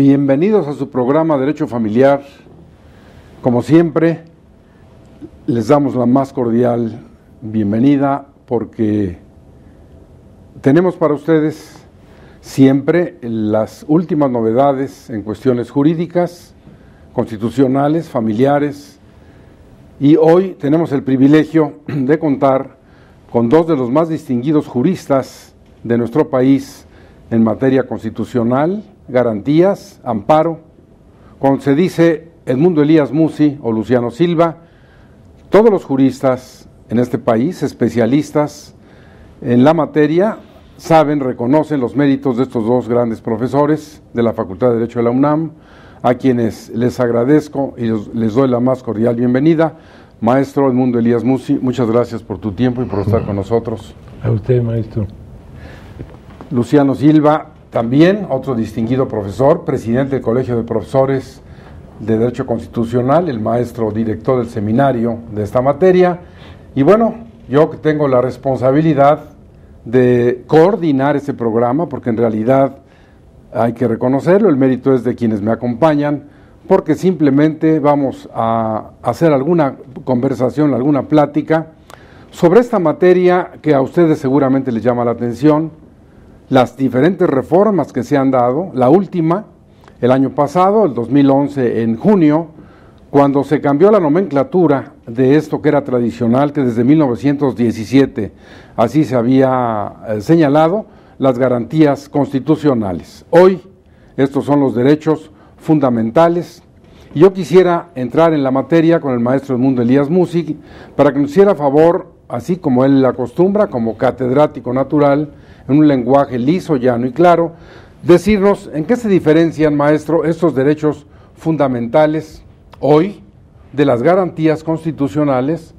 Bienvenidos a su programa Derecho Familiar. Como siempre, les damos la más cordial bienvenida porque tenemos para ustedes siempre las últimas novedades en cuestiones jurídicas, constitucionales, familiares, y hoy tenemos el privilegio de contar con dos de los más distinguidos juristas de nuestro país en materia constitucional, garantías, amparo. Cuando se dice Edmundo Elías Musi o Luciano Silva, todos los juristas en este país, especialistas en la materia, saben, reconocen los méritos de estos dos grandes profesores de la Facultad de Derecho de la UNAM, a quienes les agradezco y les doy la más cordial bienvenida. Maestro Edmundo Elías Musi, muchas gracias por tu tiempo y por estar con nosotros. A usted, maestro. Luciano Silva, también otro distinguido profesor, presidente del Colegio de Profesores de Derecho Constitucional, el maestro director del seminario de esta materia. Y bueno, yo que tengo la responsabilidad de coordinar este programa, porque en realidad hay que reconocerlo, el mérito es de quienes me acompañan, porque simplemente vamos a hacer alguna conversación, alguna plática sobre esta materia que a ustedes seguramente les llama la atención, las diferentes reformas que se han dado, la última, el año pasado, el 2011, en junio, cuando se cambió la nomenclatura de esto que era tradicional, que desde 1917 así se había señalado, las garantías constitucionales. Hoy, estos son los derechos fundamentales. Y yo quisiera entrar en la materia con el maestro Edmundo Elías Musi para que nos hiciera favor, así como él acostumbra, como catedrático natural, en un lenguaje liso, llano y claro, decirnos en qué se diferencian, maestro, estos derechos fundamentales hoy de las garantías constitucionales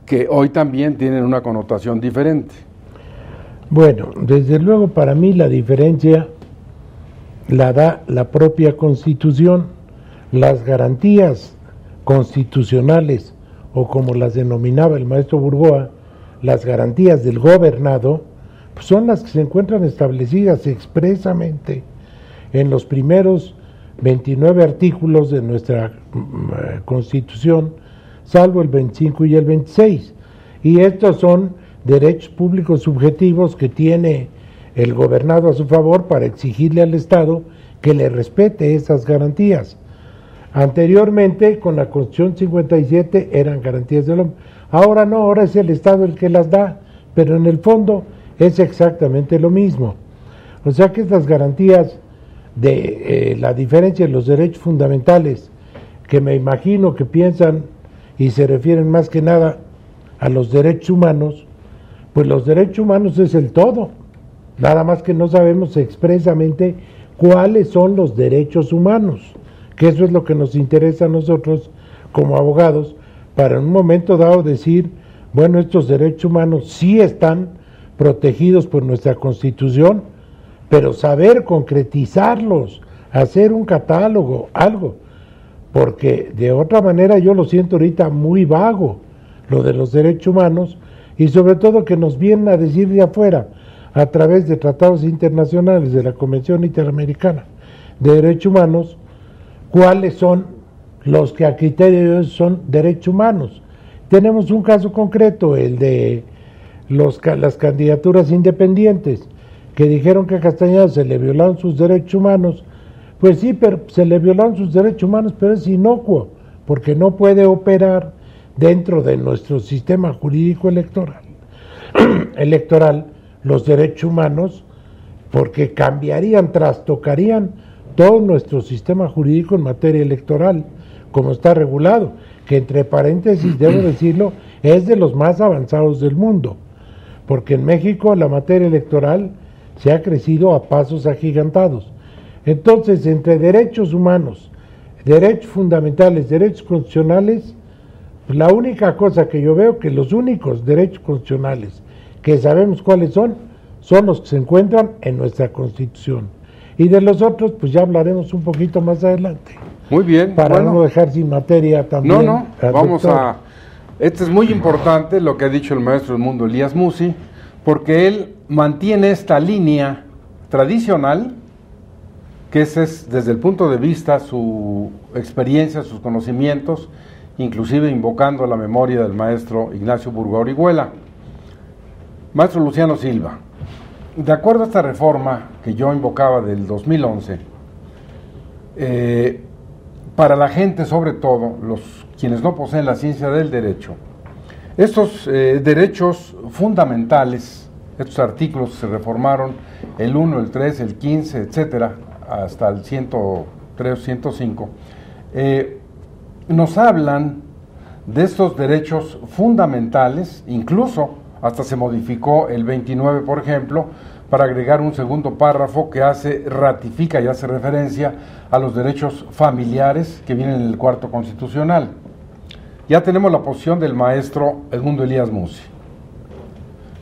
que hoy también tienen una connotación diferente. Bueno, desde luego para mí la diferencia la da la propia Constitución. Las garantías constitucionales, o como las denominaba el maestro Burgoa, las garantías del gobernado, pues son las que se encuentran establecidas expresamente en los primeros 29 artículos de nuestra Constitución, salvo el 25 y el 26. Y estos son derechos públicos subjetivos que tiene el gobernado a su favor para exigirle al Estado que le respete esas garantías. Anteriormente, con la Constitución 57, eran garantías del hombre. Ahora no, ahora es el Estado el que las da, pero en el fondo es exactamente lo mismo. O sea que estas garantías de la diferencia de los derechos fundamentales, que me imagino que piensan y se refieren más que nada a los derechos humanos, pues los derechos humanos es el todo, nada más que no sabemos expresamente cuáles son los derechos humanos, que eso es lo que nos interesa a nosotros como abogados, para en un momento dado decir, bueno, estos derechos humanos sí están protegidos por nuestra Constitución, pero saber concretizarlos, hacer un catálogo, algo, porque de otra manera yo lo siento ahorita muy vago, lo de los derechos humanos, y sobre todo que nos vienen a decir de afuera, a través de tratados internacionales de la Convención Interamericana de Derechos Humanos, cuáles son los que a criterio de ellos son derechos humanos. Tenemos un caso concreto, el de las candidaturas independientes, que dijeron que a Castañeda se le violaron sus derechos humanos. Pues sí, pero se le violaron sus derechos humanos, pero es inocuo, porque no puede operar dentro de nuestro sistema jurídico electoral los derechos humanos, porque cambiarían, trastocarían todo nuestro sistema jurídico en materia electoral, como está regulado, que entre paréntesis, debo decirlo, es de los más avanzados del mundo, porque en México la materia electoral se ha crecido a pasos agigantados. Entonces, entre derechos humanos, derechos fundamentales, derechos constitucionales, pues la única cosa que yo veo que los únicos derechos constitucionales que sabemos cuáles son los que se encuentran en nuestra Constitución. Y de los otros, pues ya hablaremos un poquito más adelante. Muy bien. Para no dejar sin materia también. No, vamos a... Esto es muy importante lo que ha dicho el maestro Edmundo Elías Musi, porque él mantiene esta línea tradicional que ese es desde el punto de vista su experiencia, sus conocimientos, inclusive invocando la memoria del maestro Ignacio Burgos Orihuela. Maestro Luciano Silva, de acuerdo a esta reforma que yo invocaba del 2011, para la gente, sobre todo, quienes no poseen la ciencia del derecho, estos derechos fundamentales, estos artículos se reformaron el 1, el 3, el 15, etcétera, hasta el 103, 105, nos hablan de estos derechos fundamentales, incluso hasta se modificó el 29, por ejemplo, para agregar un segundo párrafo que ratifica y hace referencia a los derechos familiares que vienen en el cuarto constitucional. Ya tenemos la posición del maestro Edmundo Elías Mussi.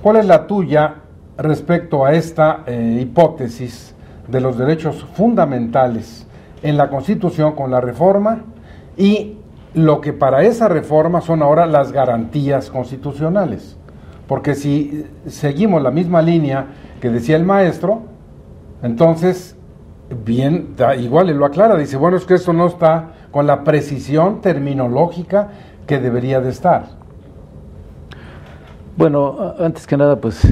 ¿Cuál es la tuya respecto a esta hipótesis de los derechos fundamentales en la Constitución con la reforma y lo que para esa reforma son ahora las garantías constitucionales? Porque si seguimos la misma línea que decía el maestro, entonces, bien, igual él lo aclara, dice, bueno, es que esto no está con la precisión terminológica que debería de estar. Bueno, antes que nada, pues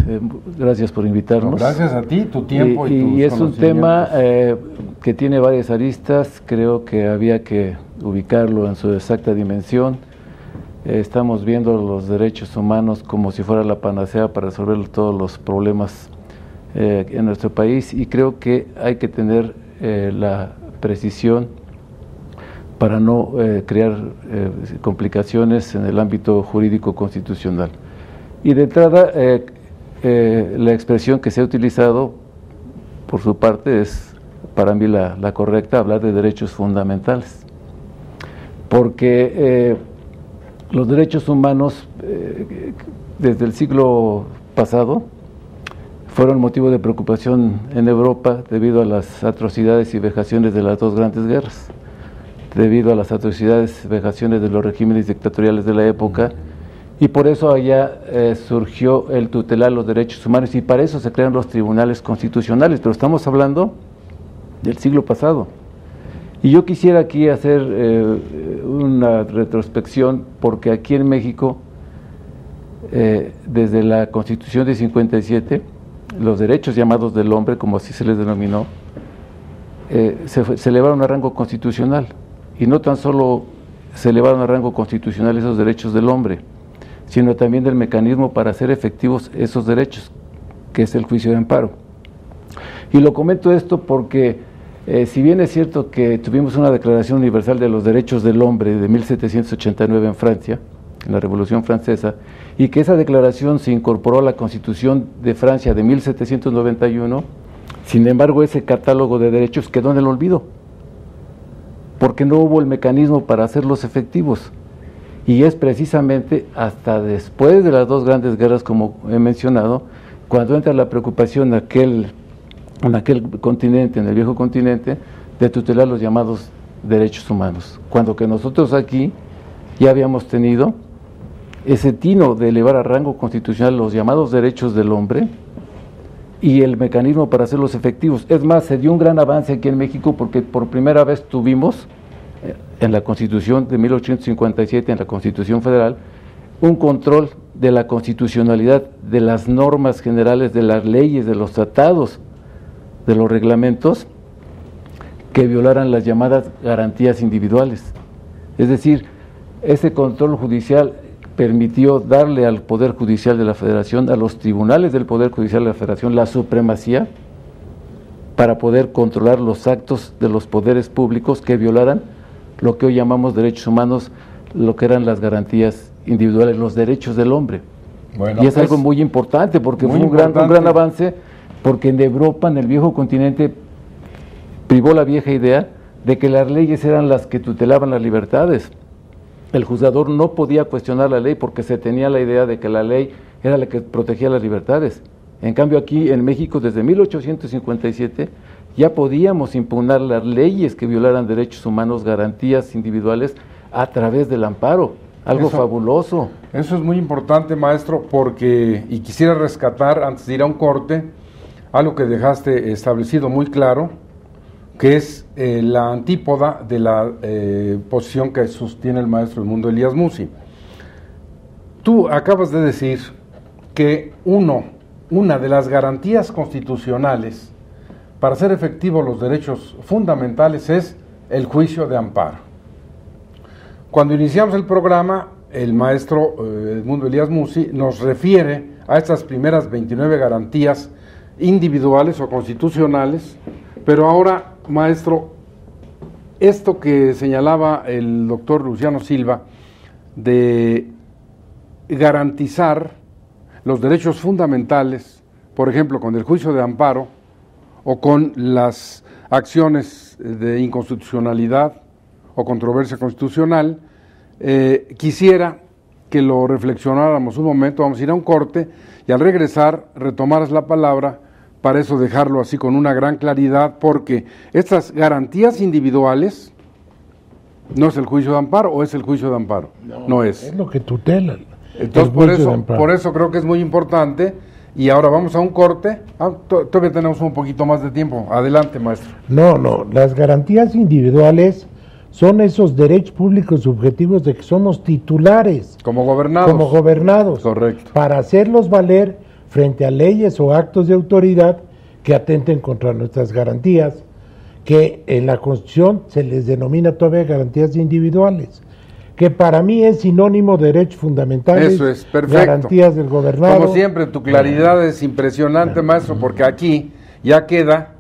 gracias por invitarnos. No, gracias a ti, tu tiempo y tus es un tema que tiene varias aristas, creo que había que ubicarlo en su exacta dimensión. Estamos viendo los derechos humanos como si fuera la panacea para resolver todos los problemas en nuestro país, y creo que hay que tener la precisión para no crear complicaciones en el ámbito jurídico constitucional. Y de entrada, la expresión que se ha utilizado por su parte es para mí la correcta, hablar de derechos fundamentales, porque los derechos humanos desde el siglo pasado fueron motivo de preocupación en Europa debido a las atrocidades y vejaciones de las dos grandes guerras, debido a las atrocidades y vejaciones de los regímenes dictatoriales de la época, y por eso allá surgió el tutelar los derechos humanos, y para eso se crearon los tribunales constitucionales, pero estamos hablando del siglo pasado. Y yo quisiera aquí hacer una retrospección, porque aquí en México, desde la Constitución de 57, los derechos llamados del hombre, como así se les denominó, se elevaron a rango constitucional, y no tan solo se elevaron a rango constitucional esos derechos del hombre, sino también del mecanismo para hacer efectivos esos derechos, que es el juicio de amparo. Y lo comento esto porque si bien es cierto que tuvimos una Declaración Universal de los Derechos del Hombre de 1789 en Francia, en la Revolución Francesa, y que esa declaración se incorporó a la Constitución de Francia de 1791, sin embargo ese catálogo de derechos quedó en el olvido, porque no hubo el mecanismo para hacerlos efectivos. Y es precisamente hasta después de las dos grandes guerras, como he mencionado, cuando entra la preocupación en aquel continente, en el viejo continente, de tutelar los llamados derechos humanos, cuando que nosotros aquí ya habíamos tenido ese tino de elevar a rango constitucional los llamados derechos del hombre y el mecanismo para hacerlos efectivos. Es más, se dio un gran avance aquí en México porque por primera vez tuvimos en la Constitución de 1857, en la Constitución Federal, un control de la constitucionalidad de las normas generales, de las leyes, de los tratados, de los reglamentos que violaran las llamadas garantías individuales. Es decir, ese control judicial permitió darle al Poder Judicial de la Federación, a los tribunales del Poder Judicial de la Federación, la supremacía para poder controlar los actos de los poderes públicos que violaran lo que hoy llamamos derechos humanos, lo que eran las garantías individuales, los derechos del hombre. Bueno, y es algo muy importante, porque fue un gran avance, porque en Europa, en el viejo continente, privó la vieja idea de que las leyes eran las que tutelaban las libertades. El juzgador no podía cuestionar la ley porque se tenía la idea de que la ley era la que protegía las libertades. En cambio aquí en México, desde 1857, ya podíamos impugnar las leyes que violaran derechos humanos, garantías individuales, a través del amparo. Algo fabuloso. Eso es muy importante, maestro, porque, y quisiera rescatar, antes de ir a un corte, algo que dejaste establecido muy claro, que es la antípoda de la posición que sostiene el maestro Edmundo Elías Mussi. Tú acabas de decir que una de las garantías constitucionales para hacer efectivos los derechos fundamentales es el juicio de amparo. Cuando iniciamos el programa, el maestro Edmundo Elías Mussi nos refiere a estas primeras 29 garantías individuales o constitucionales, pero ahora, maestro, esto que señalaba el doctor Luciano Silva de garantizar los derechos fundamentales, por ejemplo, con el juicio de amparo o con las acciones de inconstitucionalidad o controversia constitucional, quisiera que lo reflexionáramos un momento. Vamos a ir a un corte y al regresar retomaras la palabra para eso dejarlo así con una gran claridad, porque estas garantías individuales no es el juicio de amparo, o es el juicio de amparo, no es. Es lo que tutela. Entonces por eso creo que es muy importante. Y ahora vamos a un corte. Todavía tenemos un poquito más de tiempo. Adelante, maestro. No, las garantías individuales son esos derechos públicos subjetivos de que somos titulares. Como gobernados. Correcto. Para hacerlos valer frente a leyes o actos de autoridad que atenten contra nuestras garantías, que en la Constitución se les denomina todavía garantías individuales, que para mí es sinónimo de derechos fundamentales. Eso es, perfecto. Garantías del gobernado. Como siempre, tu claridad es impresionante, maestro, porque aquí ya queda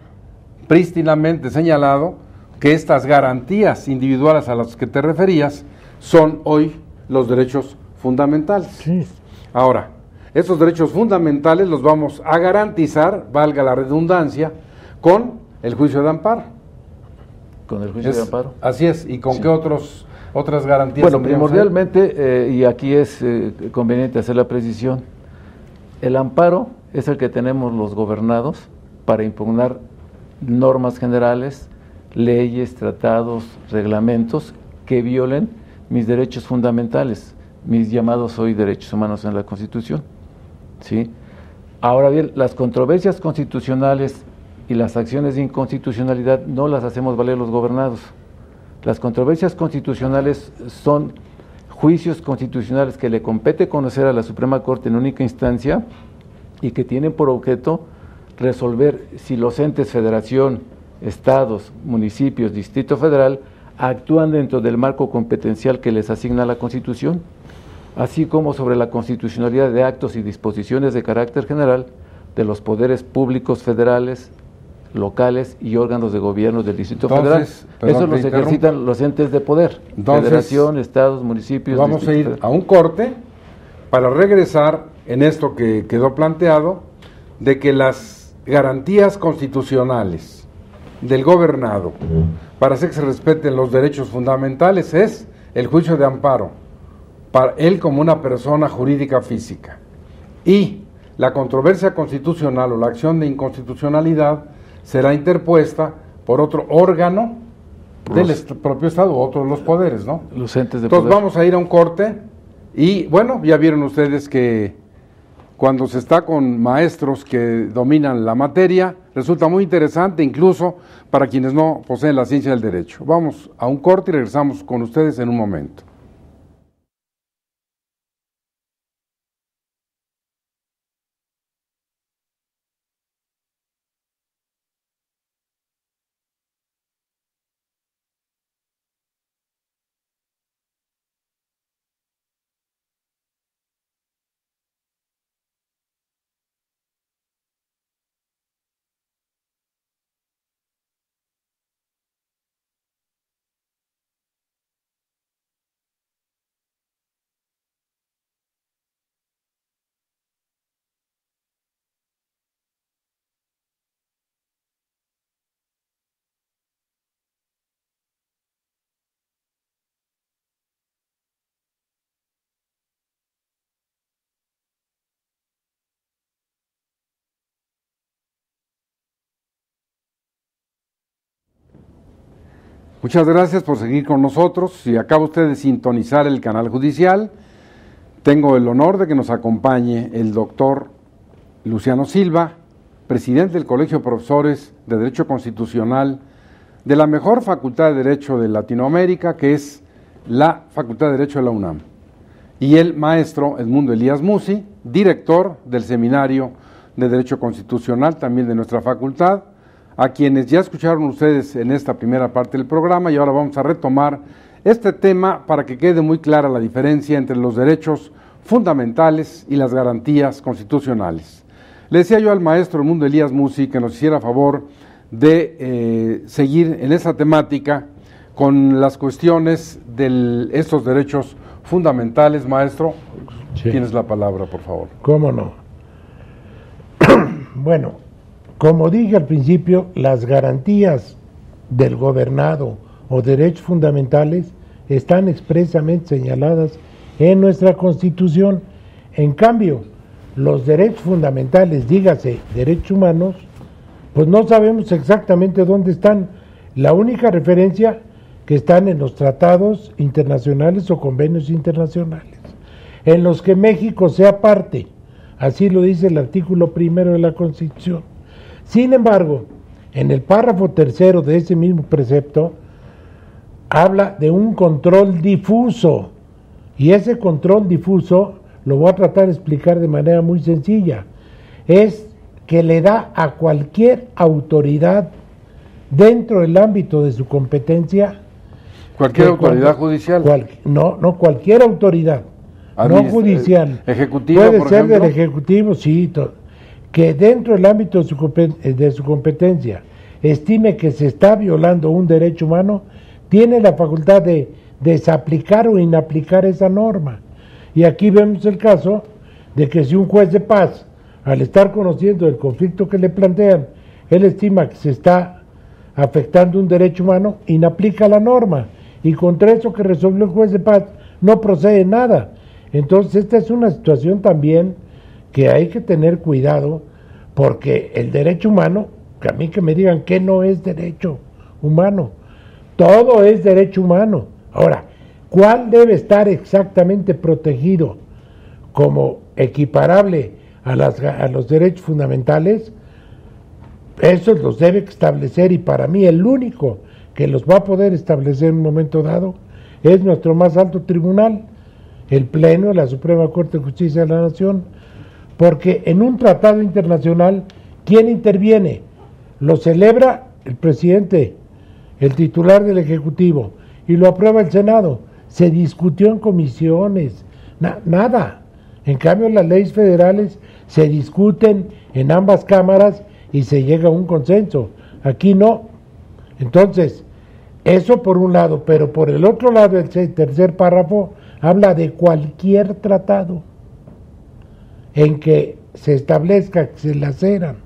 prístinamente señalado que estas garantías individuales a las que te referías son hoy los derechos fundamentales. Sí. Ahora, estos derechos fundamentales los vamos a garantizar, valga la redundancia, con el juicio de amparo. Con el juicio de amparo. Así es. ¿Y con qué otras garantías? Bueno, primordialmente, y aquí es conveniente hacer la precisión, el amparo es el que tenemos los gobernados para impugnar normas generales, leyes, tratados, reglamentos que violen mis derechos fundamentales, mis llamados hoy derechos humanos en la Constitución, ¿sí? Ahora bien, las controversias constitucionales y las acciones de inconstitucionalidad no las hacemos valer los gobernados. Las controversias constitucionales son juicios constitucionales que le compete conocer a la Suprema Corte en única instancia y que tienen por objeto resolver si los entes federación, estados, municipios, Distrito Federal actúan dentro del marco competencial que les asigna la Constitución, así como sobre la constitucionalidad de actos y disposiciones de carácter general de los poderes públicos federales, locales y órganos de gobierno del Distrito Federal. Eso los ejercitan los entes de poder, federación, estados, municipios. Vamos a ir a un corte para regresar en esto que quedó planteado, de que las garantías constitucionales del gobernado para hacer que se respeten los derechos fundamentales es el juicio de amparo para él como una persona jurídica física, y la controversia constitucional o la acción de inconstitucionalidad será interpuesta por otro órgano del propio Estado, o otro de los poderes, ¿no? Los entes de Entonces poder. vamos a ir a un corte y bueno, ya vieron ustedes que cuando se está con maestros que dominan la materia, resulta muy interesante incluso para quienes no poseen la ciencia del derecho. Vamos a un corte y regresamos con ustedes en un momento. Muchas gracias por seguir con nosotros. Si acaba usted de sintonizar el canal judicial, tengo el honor de que nos acompañe el doctor Luciano Silva, presidente del Colegio de Profesores de Derecho Constitucional de la mejor facultad de Derecho de Latinoamérica, que es la Facultad de Derecho de la UNAM. Y el maestro Edmundo Elías Musi, director del Seminario de Derecho Constitucional, también de nuestra facultad, a quienes ya escucharon ustedes en esta primera parte del programa, y ahora vamos a retomar este tema para que quede muy clara la diferencia entre los derechos fundamentales y las garantías constitucionales. Le decía yo al maestro Edmundo Elías Musi que nos hiciera favor de seguir en esa temática con las cuestiones de estos derechos fundamentales. Maestro, sí. Tienes la palabra, por favor. ¿Cómo no? Bueno, como dije al principio, las garantías del gobernado o derechos fundamentales están expresamente señaladas en nuestra Constitución. En cambio, los derechos fundamentales, dígase derechos humanos, pues no sabemos exactamente dónde están. La única referencia que están en los tratados internacionales o convenios internacionales, en los que México sea parte, así lo dice el artículo 1 de la Constitución. Sin embargo, en el párrafo 3 de ese mismo precepto, habla de un control difuso, y ese control difuso lo voy a tratar de explicar de manera muy sencilla. Es que le da a cualquier autoridad dentro del ámbito de su competencia. ¿Cualquier autoridad judicial? No, cualquier autoridad, no judicial. ¿Ejecutivo, puede por ser ejemplo? del Ejecutivo, sí, que dentro del ámbito de su competencia estime que se está violando un derecho humano, tiene la facultad de desaplicar o inaplicar esa norma. Y aquí vemos el caso de que si un juez de paz, al estar conociendo el conflicto que le plantean, él estima que se está afectando un derecho humano, inaplica la norma, y contra eso que resolvió el juez de paz no procede nada. Entonces esta es una situación también que hay que tener cuidado, porque el derecho humano, que a mí que me digan que no es derecho humano, todo es derecho humano. Ahora, ¿cuál debe estar exactamente protegido como equiparable a los derechos fundamentales? Eso los debe establecer, y para mí el único que los va a poder establecer en un momento dado es nuestro más alto tribunal, el Pleno de la Suprema Corte de Justicia de la Nación, porque en un tratado internacional, ¿quién interviene? Lo celebra el presidente, el titular del Ejecutivo, y lo aprueba el Senado. Se discutió en comisiones, nada. En cambio, las leyes federales se discuten en ambas cámaras y se llega a un consenso. Aquí no. Entonces, eso por un lado, pero por el otro lado, el tercer párrafo habla de cualquier tratado en que se establezca que se laceran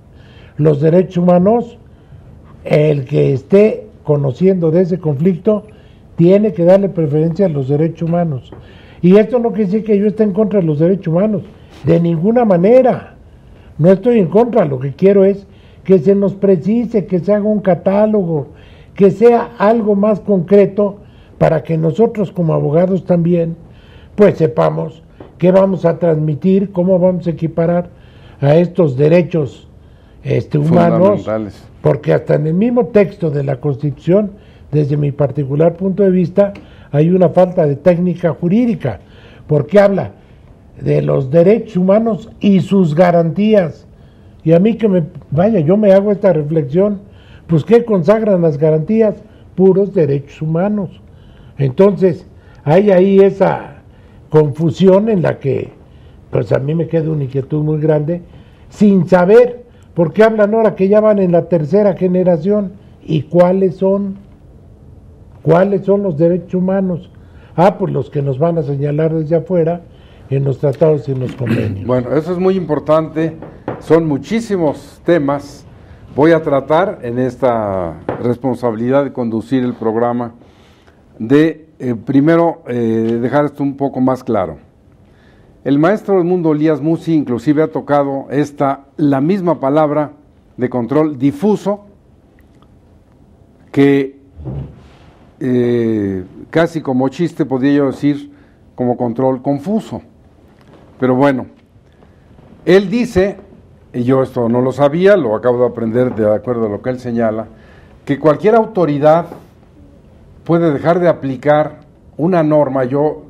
los derechos humanos. El que esté conociendo de ese conflicto tiene que darle preferencia a los derechos humanos. Y esto no quiere decir que yo esté en contra de los derechos humanos, de ninguna manera. No estoy en contra, lo que quiero es que se nos precise, que se haga un catálogo, que sea algo más concreto, para que nosotros como abogados también pues sepamos qué vamos a transmitir, cómo vamos a equiparar a estos derechos humanos, porque hasta en el mismo texto de la Constitución, desde mi particular punto de vista, hay una falta de técnica jurídica, porque habla de los derechos humanos y sus garantías. Y a mí yo me hago esta reflexión, pues ¿qué consagran las garantías? Puros derechos humanos. Entonces, hay ahí esa confusión en la que, pues a mí me queda una inquietud muy grande, sin saber por qué hablan ahora que ya van en la tercera generación, y cuáles son los derechos humanos. Pues los que nos van a señalar desde afuera en los tratados y en los convenios. Bueno, eso es muy importante, son muchísimos temas. Voy a tratar en esta responsabilidad de conducir el programa de primero dejar esto un poco más claro. El maestro Edmundo Elías Musi inclusive ha tocado la misma palabra de control difuso, que casi como chiste podría yo decir como control confuso. Pero bueno, él dice, y yo esto no lo sabía, lo acabo de aprender de acuerdo a lo que él señala, que cualquier autoridad puede dejar de aplicar una norma. Yo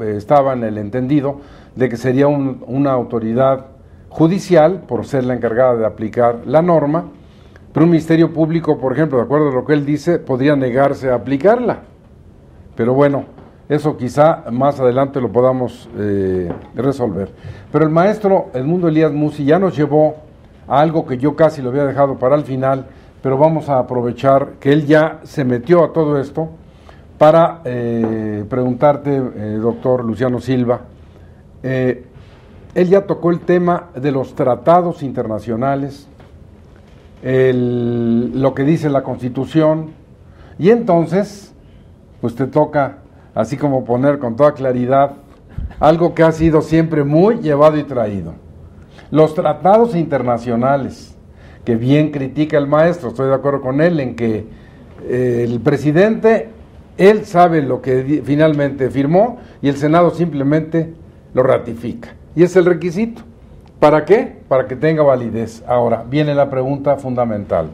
estaba en el entendido de que sería una autoridad judicial por ser la encargada de aplicar la norma, pero un ministerio público, por ejemplo, de acuerdo a lo que él dice, podría negarse a aplicarla. Pero bueno, eso quizá más adelante lo podamos resolver. Pero el maestro Edmundo Elías Mussi ya nos llevó a algo que yo casi lo había dejado para el final, pero vamos a aprovechar que él ya se metió a todo esto para preguntarte, doctor Luciano Silva. Él ya tocó el tema de los tratados internacionales, lo que dice la Constitución, y entonces, pues te toca, así como poner con toda claridad, algo que ha sido siempre muy llevado y traído. Los tratados internacionales, que bien critica el maestro, estoy de acuerdo con él en que el presidente, él sabe lo que finalmente firmó y el Senado simplemente lo ratifica. Y es el requisito. ¿Para qué? Para que tenga validez. Ahora, viene la pregunta fundamental.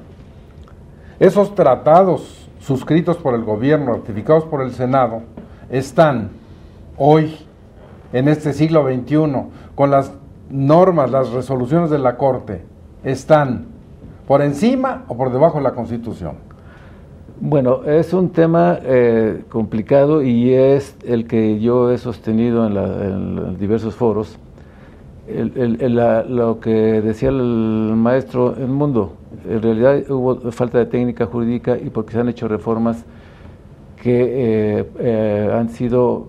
Esos tratados suscritos por el gobierno, ratificados por el Senado, están hoy, en este siglo XXI, con las normas, las resoluciones de la Corte, ¿están por encima o por debajo de la Constitución? Bueno, es un tema complicado y es el que yo he sostenido en diversos foros. Lo que decía el maestro Edmundo, en realidad hubo falta de técnica jurídica y porque se han hecho reformas que han sido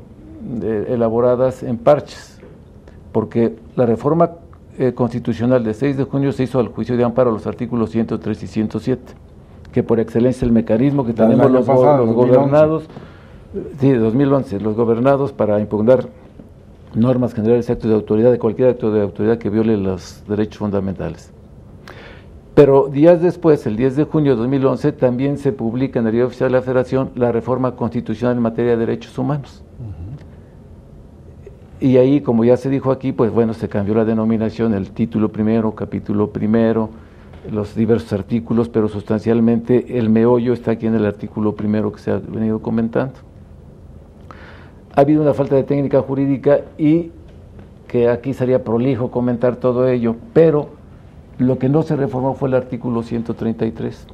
elaboradas en parches, porque la reforma constitucional de 6 de junio se hizo al juicio de amparo a los artículos 103 y 107, que por excelencia el mecanismo que tenemos los gobernados, sí, de 2011, los gobernados para impugnar normas generales, actos de autoridad, de cualquier acto de autoridad que viole los derechos fundamentales. Pero días después, el 10 de junio de 2011, también se publica en el Diario Oficial de la Federación la reforma constitucional en materia de derechos humanos. Y ahí, como ya se dijo aquí, pues bueno, se cambió la denominación, el título primero, capítulo primero, los diversos artículos, pero sustancialmente el meollo está aquí en el artículo primero que se ha venido comentando. Ha habido una falta de técnica jurídica y que aquí sería prolijo comentar todo ello, pero lo que no se reformó fue el artículo 133.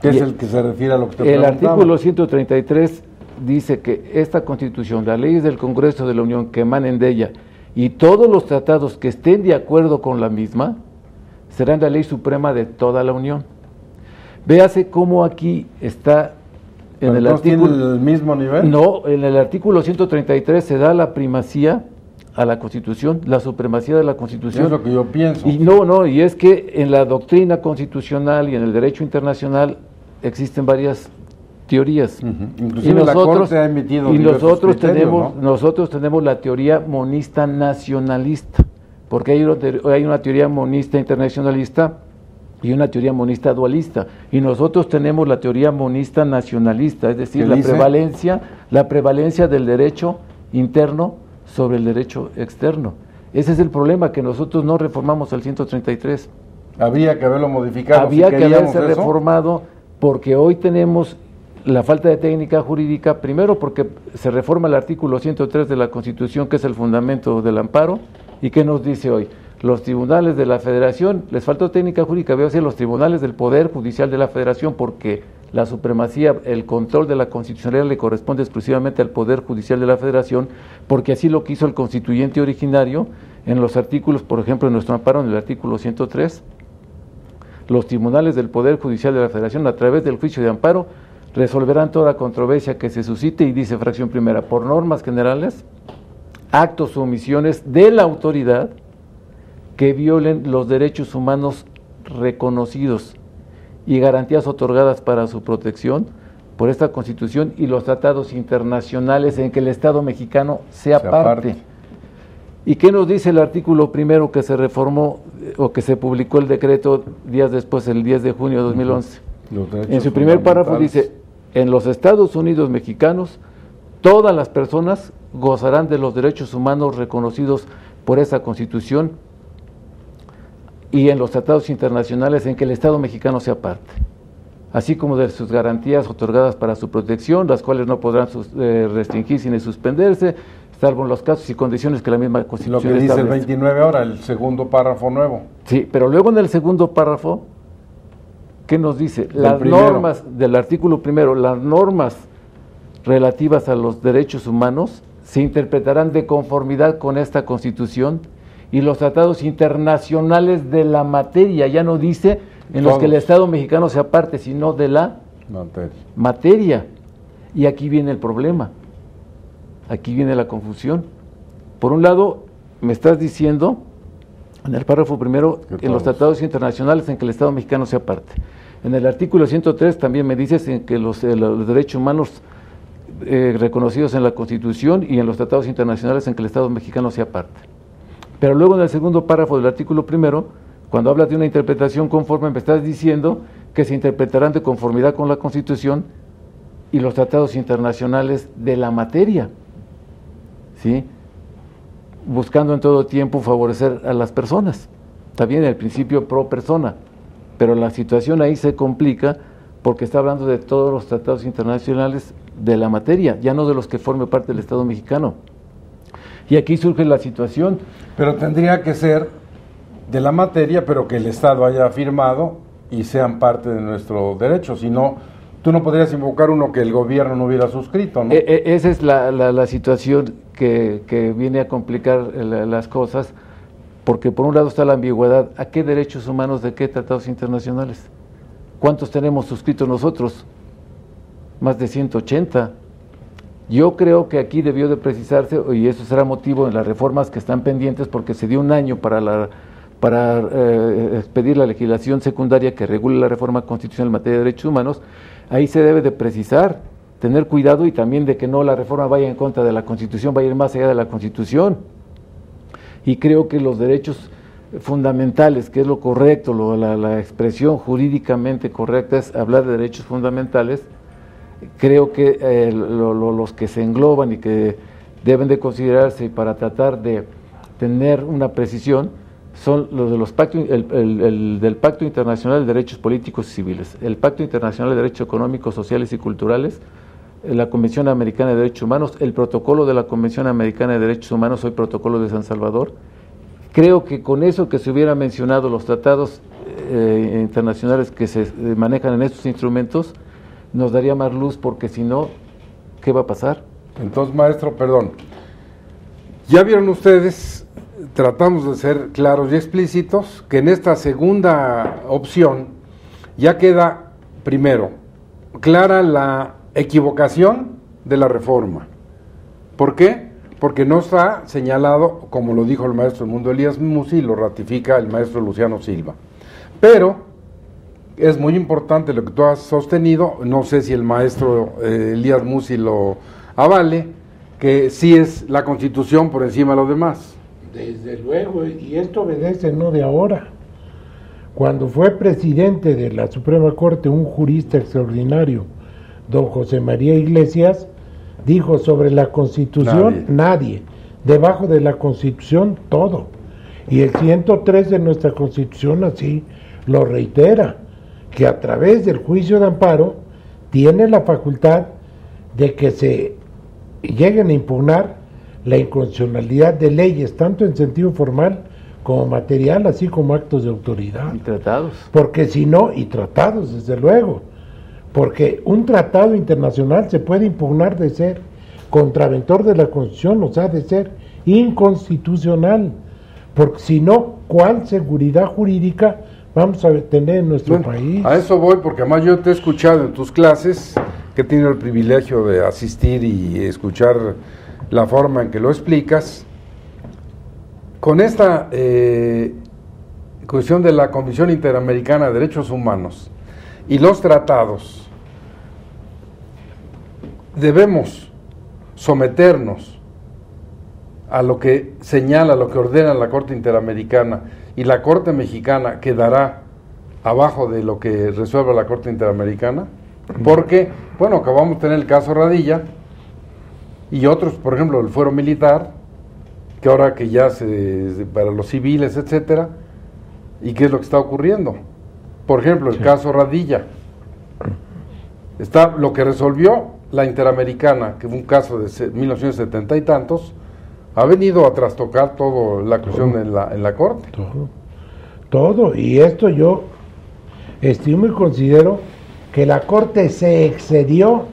¿Qué es el que se refiere a lo que te preguntaba? El artículo 133 dice que esta Constitución, las leyes del Congreso de la Unión que emanen de ella y todos los tratados que estén de acuerdo con la misma, serán la ley suprema de toda la Unión. Véase cómo aquí está en el artículo... ¿Tiene el mismo nivel? No, en el artículo 133 se da la primacía a la Constitución, la supremacía de la Constitución. Es lo que yo pienso. Y no, y es que en la doctrina constitucional y en el derecho internacional existen varias teorías. Inclusive la Corte ha emitido nosotros criterios, nosotros tenemos la teoría monista nacionalista, porque hay una teoría monista internacionalista y una teoría monista dualista, y nosotros tenemos la teoría monista nacionalista, es decir, la prevalencia del derecho interno sobre el derecho externo. Ese es el problema, que nosotros no reformamos el 133. Habría que haberlo modificado. Había que haberse reformado, porque hoy tenemos la falta de técnica jurídica, primero porque se reforma el artículo 103 de la Constitución, que es el fundamento del amparo, y ¿qué nos dice hoy? Los tribunales de la Federación, les faltó técnica jurídica, voy a decir los tribunales del Poder Judicial de la Federación, porque la supremacía, el control de la constitucionalidad le corresponde exclusivamente al Poder Judicial de la Federación, porque así lo quiso el constituyente originario en los artículos, por ejemplo, en nuestro amparo, en el artículo 103, los tribunales del Poder Judicial de la Federación, a través del juicio de amparo, resolverán toda controversia que se suscite, y dice fracción primera, por normas generales, actos o omisiones de la autoridad que violen los derechos humanos reconocidos y garantías otorgadas para su protección por esta Constitución y los tratados internacionales en que el Estado mexicano sea parte. ¿Y qué nos dice el artículo primero que se reformó o que se publicó el decreto días después, el 10 de junio de 2011? En su primer párrafo dice: en los Estados Unidos mexicanos, todas las personas gozarán de los derechos humanos reconocidos por esa Constitución y en los tratados internacionales en que el Estado mexicano sea parte. así como de sus garantías otorgadas para su protección, las cuales no podrán restringirse ni suspenderse, salvo en los casos y condiciones que la misma Constitución establece. Lo que dice establece. el 29 ahora, el segundo párrafo nuevo. Sí, pero luego en el segundo párrafo, ¿qué nos dice? Las normas del artículo primero, las normas relativas a los derechos humanos se interpretarán de conformidad con esta Constitución y los tratados internacionales de la materia. Ya no dice en los que el Estado mexicano se aparte, sino de la materia. Y aquí viene el problema, aquí viene la confusión. Por un lado, me estás diciendo, en el párrafo primero, en los tratados internacionales en que el Estado mexicano se aparte. En el artículo 103 también me dices en que los derechos humanos reconocidos en la Constitución y en los tratados internacionales en que el Estado mexicano se aparte. Pero luego en el segundo párrafo del artículo primero, cuando hablas de una interpretación conforme, me estás diciendo que se interpretarán de conformidad con la Constitución y los tratados internacionales de la materia, ¿sí? Buscando en todo tiempo favorecer a las personas. Está bien el principio pro persona, pero la situación ahí se complica porque está hablando de todos los tratados internacionales de la materia, ya no de los que forme parte del Estado mexicano. Y aquí surge la situación. Pero tendría que ser de la materia, pero que el Estado haya firmado y sean parte de nuestro derecho. Si no, tú no podrías invocar uno que el gobierno no hubiera suscrito, ¿no? Esa es la situación que viene a complicar las cosas, porque por un lado está la ambigüedad. ¿A qué derechos humanos de qué tratados internacionales? ¿Cuántos tenemos suscritos nosotros? Más de 180. Yo creo que aquí debió de precisarse, y eso será motivo en las reformas que están pendientes, porque se dio un año para expedir la legislación secundaria que regule la reforma constitucional en materia de derechos humanos. Ahí se debe de precisar, tener cuidado y también de que no la reforma vaya en contra de la Constitución, vaya a ir más allá de la Constitución. Y creo que los derechos fundamentales, que es lo correcto, la expresión jurídicamente correcta es hablar de derechos fundamentales. Creo que los que se engloban y que deben de considerarse para tratar de tener una precisión son los de los pactos, el del Pacto Internacional de Derechos Políticos y Civiles, el Pacto Internacional de Derechos Económicos, Sociales y Culturales, la Convención Americana de Derechos Humanos, el protocolo de la Convención Americana de Derechos Humanos, hoy protocolo de San Salvador. Creo que con eso que se hubiera mencionado los tratados internacionales que se manejan en estos instrumentos, nos daría más luz, porque si no, ¿qué va a pasar? Entonces, maestro, perdón, ya vieron ustedes, tratamos de ser claros y explícitos, que en esta segunda opción ya queda, primero, clara la equivocación de la reforma. ¿Por qué? Porque no está señalado, como lo dijo el maestro Edmundo Elías Musi y lo ratifica el maestro Luciano Silva. Pero es muy importante lo que tú has sostenido, no sé si el maestro Elías Musi lo avale, que sí es la Constitución por encima de lo demás. Desde luego, y esto obedece no de ahora. Cuando fue presidente de la Suprema Corte un jurista extraordinario, don José María Iglesias, dijo sobre la Constitución, nadie. Debajo de la Constitución, todo. Y el 103 de nuestra Constitución así lo reitera, que a través del juicio de amparo tiene la facultad de que se lleguen a impugnar la inconstitucionalidad de leyes, tanto en sentido formal como material, así como actos de autoridad. Y tratados. Porque si no, y tratados, desde luego, porque un tratado internacional se puede impugnar de ser contraventor de la Constitución, o sea, de ser inconstitucional, porque si no, ¿cuál seguridad jurídica vamos a tener en nuestro país? A eso voy, porque además yo te he escuchado en tus clases, que he tenido el privilegio de asistir y escuchar la forma en que lo explicas. Con esta cuestión de la Comisión Interamericana de Derechos Humanos y los tratados, debemos someternos a lo que señala, lo que ordena la Corte Interamericana, y la Corte Mexicana quedará abajo de lo que resuelva la Corte Interamericana, porque, bueno, acabamos de tener el caso Radilla y otros, por ejemplo, el fuero militar, que ahora que ya para los civiles, etcétera, y qué es lo que está ocurriendo. Por ejemplo, el caso Radilla, Está lo que resolvió la Interamericana, que fue un caso de 1970 y tantos, ha venido a trastocar toda la cuestión en la Corte. Todo, y esto yo estimo y considero que la Corte se excedió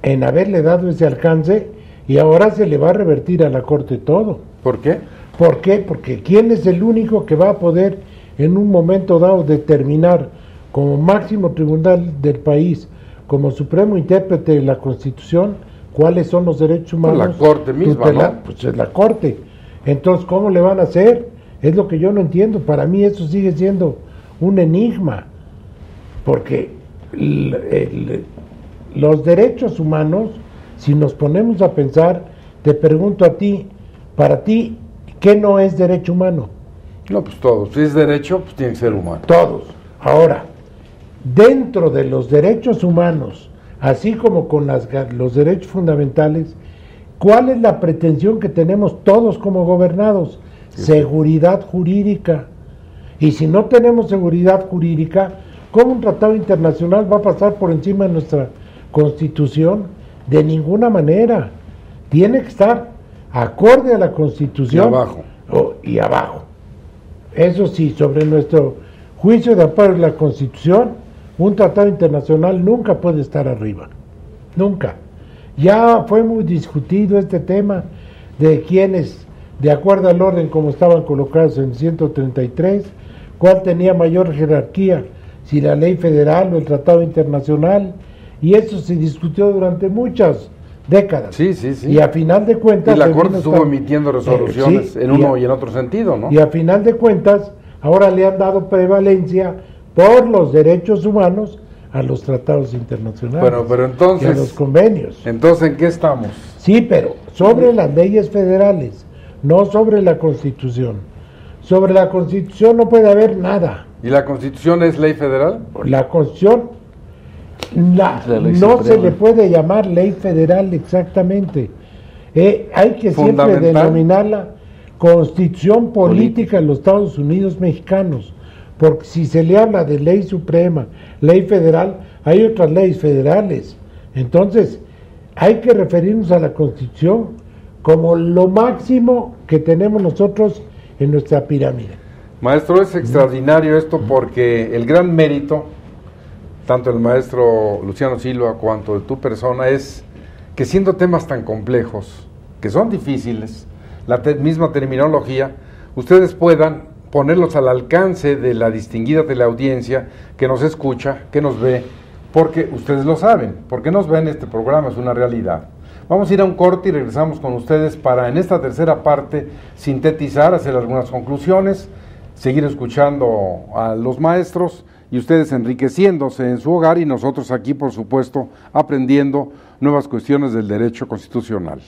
en haberle dado ese alcance y ahora se le va a revertir a la Corte todo. ¿Por qué? ¿Por qué? Porque ¿quién es el único que va a poder en un momento dado determinar como máximo tribunal del país, como supremo intérprete de la Constitución, cuáles son los derechos humanos? La Corte misma, ¿no? Pues es la Corte. Entonces, ¿cómo le van a hacer? Es lo que yo no entiendo. Para mí eso sigue siendo un enigma, porque los derechos humanos, si nos ponemos a pensar, te pregunto a ti, para ti, ¿qué no es derecho humano? No, pues todo. Si es derecho, pues tiene que ser humano. Todos. Ahora, dentro de los derechos humanos, así como con los derechos fundamentales, ¿cuál es la pretensión que tenemos todos como gobernados? Sí. Seguridad jurídica. Y si no tenemos seguridad jurídica, ¿cómo un tratado internacional va a pasar por encima de nuestra Constitución? De ninguna manera. Tiene que estar acorde a la Constitución. Y abajo. Y abajo. Eso sí, sobre nuestro juicio de amparo de la Constitución, un tratado internacional nunca puede estar arriba. Nunca. Ya fue muy discutido este tema de quiénes, de acuerdo al orden como estaban colocados en 133, cuál tenía mayor jerarquía, si la ley federal o el tratado internacional, y eso se discutió durante muchas décadas. Sí, sí, sí. Y a final de cuentas... Y la Corte estuvo emitiendo resoluciones sí, en uno y en otro sentido, ¿no? Y a final de cuentas, ahora le han dado prevalencia por los derechos humanos a los tratados internacionales. Bueno, pero entonces... Y a los convenios. Entonces, ¿en qué estamos? Sí, pero sobre las leyes federales, no sobre la Constitución. Sobre la Constitución no puede haber nada. ¿Y la Constitución es ley federal? La Constitución no se le puede llamar ley federal exactamente. Hay que siempre denominarla Constitución Política de los Estados Unidos Mexicanos, porque si se le habla de ley suprema, ley federal, hay otras leyes federales. Entonces, hay que referirnos a la Constitución como lo máximo que tenemos nosotros en nuestra pirámide. Maestro, es extraordinario esto porque el gran mérito, tanto el maestro Luciano Silva cuanto de tu persona, es que siendo temas tan complejos, que son difíciles, la misma terminología, ustedes puedan ponerlos al alcance de la distinguida teleaudiencia que nos escucha, que nos ve, porque ustedes lo saben, porque nos ven, este programa es una realidad. Vamos a ir a un corte y regresamos con ustedes para en esta tercera parte sintetizar, hacer algunas conclusiones, seguir escuchando a los maestros y ustedes enriqueciéndose en su hogar y nosotros aquí, por supuesto, aprendiendo nuevas cuestiones del derecho constitucional.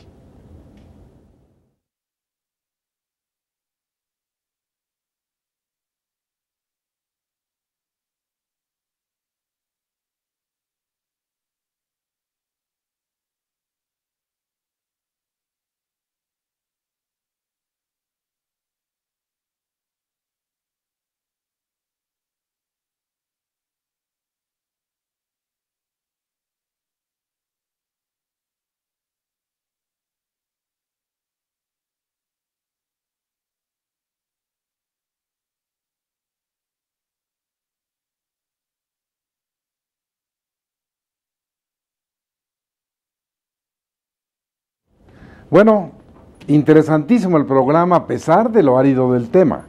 Bueno, interesantísimo el programa a pesar de lo árido del tema.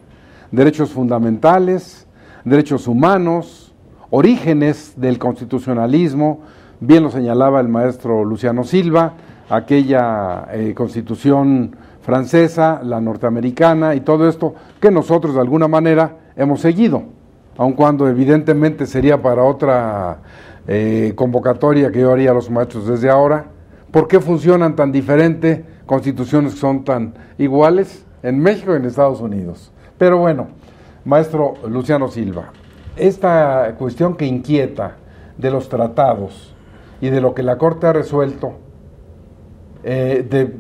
Derechos fundamentales, derechos humanos, orígenes del constitucionalismo, bien lo señalaba el maestro Luciano Silva, aquella constitución francesa, la norteamericana y todo esto que nosotros de alguna manera hemos seguido, aun cuando evidentemente sería para otra convocatoria que yo haría a los maestros desde ahora. ¿Por qué funcionan tan diferente constituciones que son tan iguales en México y en Estados Unidos? Pero bueno, maestro Luciano Silva, esta cuestión que inquieta de los tratados y de lo que la Corte ha resuelto,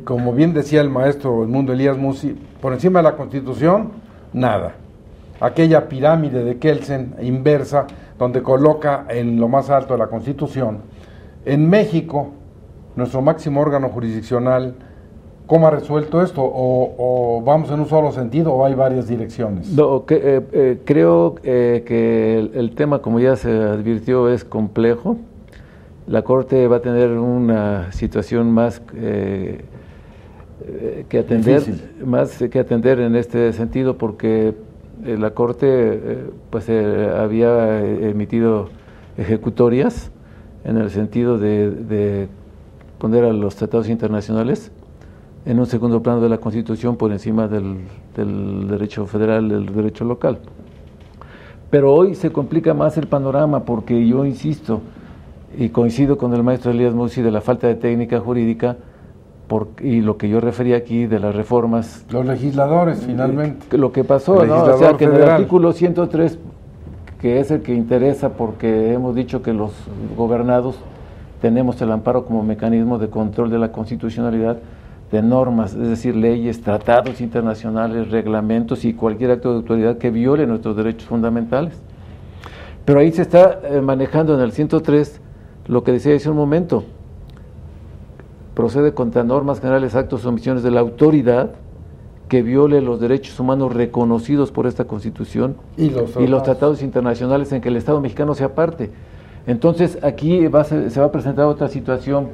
como bien decía el maestro Edmundo Elías Mussi, por encima de la Constitución, nada. Aquella pirámide de Kelsen inversa donde coloca en lo más alto de la Constitución. En México, nuestro máximo órgano jurisdiccional, ¿cómo ha resuelto esto? ¿O vamos en un solo sentido o hay varias direcciones? No, creo que el tema, como ya se advirtió, es complejo. La Corte va a tener una situación más que atender en este sentido, porque la Corte había emitido ejecutorias en el sentido de poner a los tratados internacionales en un segundo plano de la Constitución por encima del derecho federal, del derecho local. Pero hoy se complica más el panorama, porque yo insisto y coincido con el maestro Elías Musi de la falta de técnica jurídica y lo que yo refería aquí de las reformas. Los legisladores, finalmente. Lo que pasó, ¿no? O sea, que en el artículo 103, que es el que interesa, porque hemos dicho que los gobernados tenemos el amparo como mecanismo de control de la constitucionalidad de normas, es decir, leyes, tratados internacionales, reglamentos y cualquier acto de autoridad que viole nuestros derechos fundamentales. Pero ahí se está manejando en el 103 lo que decía hace un momento: procede contra normas generales, actos o omisiones de la autoridad que viole los derechos humanos reconocidos por esta Constitución y los tratados internacionales en que el Estado mexicano sea parte. Entonces aquí se va a presentar otra situación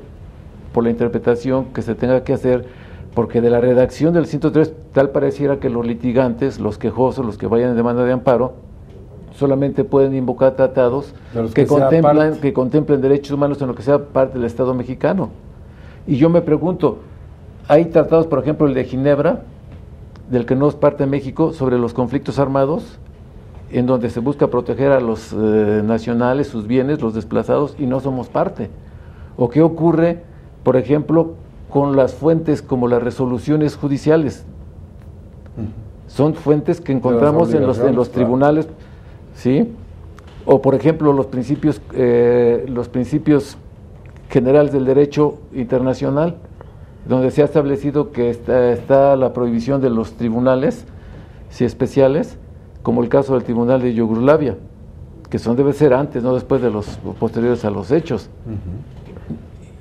por la interpretación que se tenga que hacer, porque de la redacción del 103 tal pareciera que los litigantes, los quejosos, los que vayan en demanda de amparo, solamente pueden invocar tratados que contemplen derechos humanos en lo que sea parte del Estado mexicano. Y yo me pregunto, hay tratados, por ejemplo el de Ginebra, del que no es parte de México, sobre los conflictos armados, en donde se busca proteger a los nacionales, sus bienes, los desplazados, y no somos parte. ¿O qué ocurre, por ejemplo, con las fuentes como las resoluciones judiciales? Son fuentes que encontramos en los tribunales, ¿sí? O, por ejemplo, los principios generales del derecho internacional, donde se ha establecido que está la prohibición de los tribunales, sí, especiales, como el caso del Tribunal de Yugoslavia, que debe ser antes, no después de los posteriores a los hechos.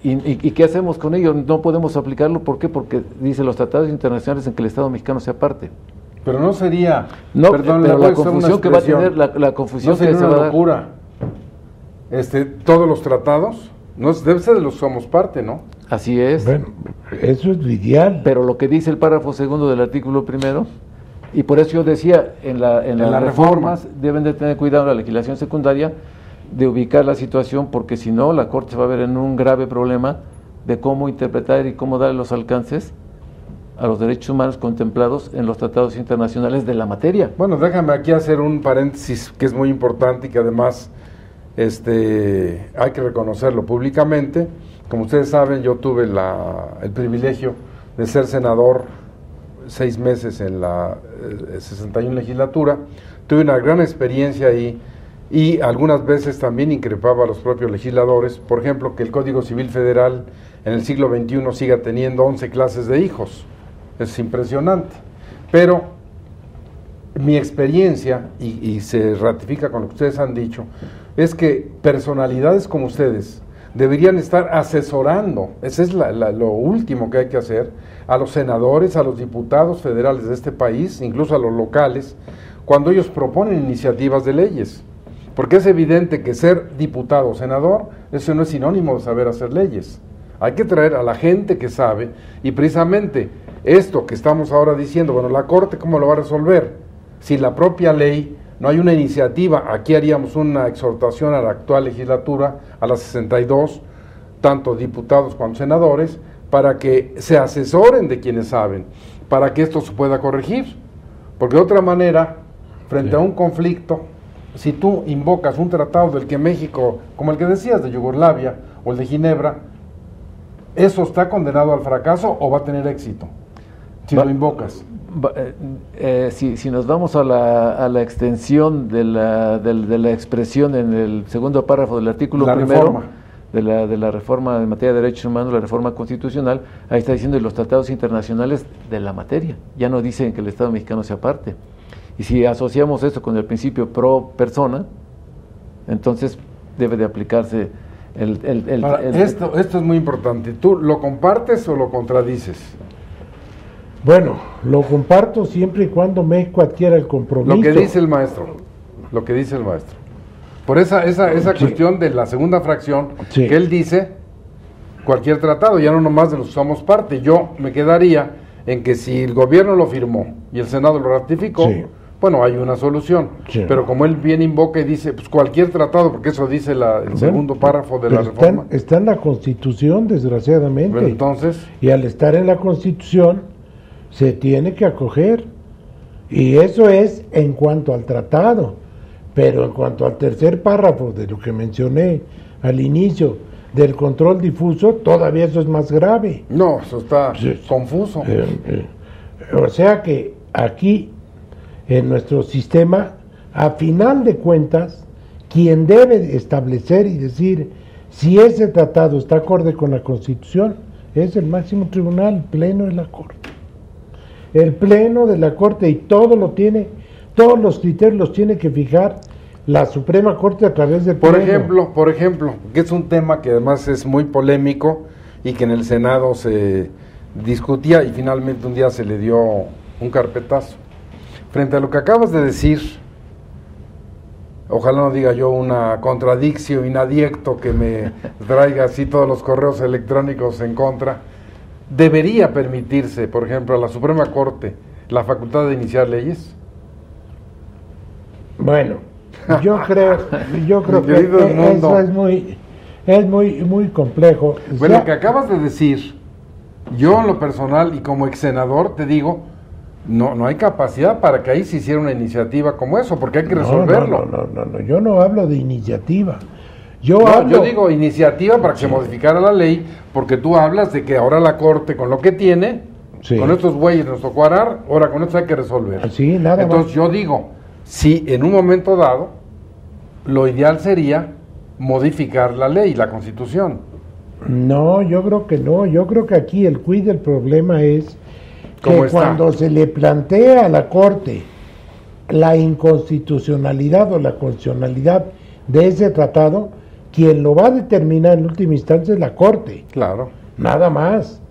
¿Y qué hacemos con ello? No podemos aplicarlo. ¿Por qué? Porque dice los tratados internacionales en que el Estado mexicano sea parte. Pero no sería, perdón, pero la confusión que va a tener, la confusión que se va a dar. No sería una locura. Todos los tratados, debe ser de los que somos parte, ¿no? Así es. Bueno, eso es lo ideal. Pero lo que dice el párrafo segundo del artículo primero, y por eso yo decía, en las reformas deben de tener cuidado en la legislación secundaria de ubicar la situación, porque si no, la Corte se va a ver en un grave problema de cómo interpretar y cómo dar los alcances a los derechos humanos contemplados en los tratados internacionales de la materia. Bueno, déjame aquí hacer un paréntesis que es muy importante y que además hay que reconocerlo públicamente. Como ustedes saben, yo tuve el privilegio de ser senador 6 meses en la 61 legislatura, tuve una gran experiencia ahí y algunas veces también increpaba a los propios legisladores, por ejemplo, que el Código Civil Federal en el siglo XXI siga teniendo 11 clases de hijos. Es impresionante. Pero mi experiencia, y se ratifica con lo que ustedes han dicho, es que personalidades como ustedes deberían estar asesorando, ese es lo último que hay que hacer, a los senadores, a los diputados federales de este país, incluso a los locales, cuando ellos proponen iniciativas de leyes. Porque es evidente que ser diputado o senador, eso no es sinónimo de saber hacer leyes. Hay que traer a la gente que sabe, y precisamente esto que estamos ahora diciendo, bueno, la Corte, ¿cómo lo va a resolver? Si la propia ley, no hay una iniciativa, aquí haríamos una exhortación a la actual legislatura, a las 62, tanto diputados como senadores, para que se asesoren de quienes saben, para que esto se pueda corregir. Porque de otra manera, frente a un conflicto, si tú invocas un tratado del que México, como el que decías de Yugoslavia o el de Ginebra, ¿eso está condenado al fracaso o va a tener éxito? Si lo invocas. Si nos vamos a la extensión de la expresión en el segundo párrafo del artículo primero de la reforma en materia de derechos humanos, la reforma constitucional, ahí está diciendo los tratados internacionales de la materia, ya no dicen que el Estado mexicano sea parte. Y si asociamos esto con el principio pro persona, Entonces debe de aplicarse esto es muy importante. ¿Tú lo compartes o lo contradices? Bueno, lo comparto siempre y cuando México adquiera el compromiso. Lo que dice el maestro. Por esa cuestión de la segunda fracción, que él dice, cualquier tratado, ya no nomás de los que somos parte. Yo me quedaría en que si el gobierno lo firmó y el Senado lo ratificó, bueno, hay una solución. Pero como él bien invoca y dice, pues cualquier tratado, porque eso dice el segundo párrafo de la reforma. Está en la Constitución, desgraciadamente. Pero entonces, y al estar en la Constitución, se tiene que acoger. Y eso es en cuanto al tratado. Pero en cuanto al tercer párrafo de lo que mencioné al inicio, del control difuso, todavía eso es más grave. No, eso está confuso. O sea que aquí, en nuestro sistema, a final de cuentas, quien debe establecer y decir si ese tratado está acorde con la Constitución es el máximo tribunal, el Pleno de la Corte. El Pleno de la Corte, y todos los criterios los tiene que fijar la Suprema Corte a través del Pleno. Por ejemplo, que es un tema que además es muy polémico y que en el Senado se discutía y finalmente un día se le dio un carpetazo. Frente a lo que acabas de decir, ojalá no diga yo una contradicción inadiecto que me traiga así todos los correos electrónicos en contra, ¿debería permitirse, por ejemplo, a la Suprema Corte la facultad de iniciar leyes? Bueno, yo creo que eso es muy complejo. Bueno, lo que acabas de decir, yo en lo personal y como ex senador te digo, no hay capacidad para que ahí se hiciera una iniciativa como eso, porque hay que resolverlo. No, yo no hablo de iniciativa. Yo digo iniciativa para que se modificara la ley, porque tú hablas de que ahora la Corte, con lo que tiene, con estos güeyes nos tocó arar, ahora con esto hay que resolver. Entonces yo digo, si en un momento dado, lo ideal sería modificar la ley, la Constitución. No, yo creo que no. Yo creo que aquí el quid del problema es que cuando se le plantea a la Corte la inconstitucionalidad o la constitucionalidad de ese tratado, quien lo va a determinar en última instancia es la Corte. Claro. Nada más.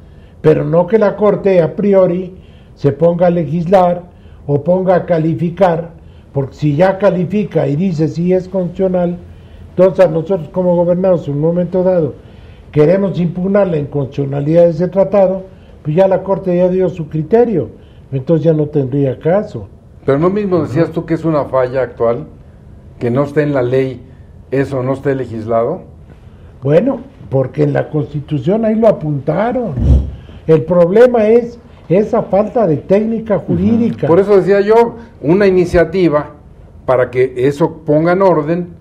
Pero no que la Corte a priori se ponga a legislar o ponga a calificar, porque si ya califica y dice si es constitucional, entonces nosotros como gobernados en un momento dado queremos impugnar la inconstitucionalidad de ese tratado, pues ya la Corte ya dio su criterio, entonces ya no tendría caso. Pero no mismo decías tú que es una falla actual, que no esté en la ley, eso no esté legislado. Bueno, porque en la Constitución ahí lo apuntaron. El problema es esa falta de técnica jurídica. Por eso decía yo, una iniciativa para que eso ponga en orden.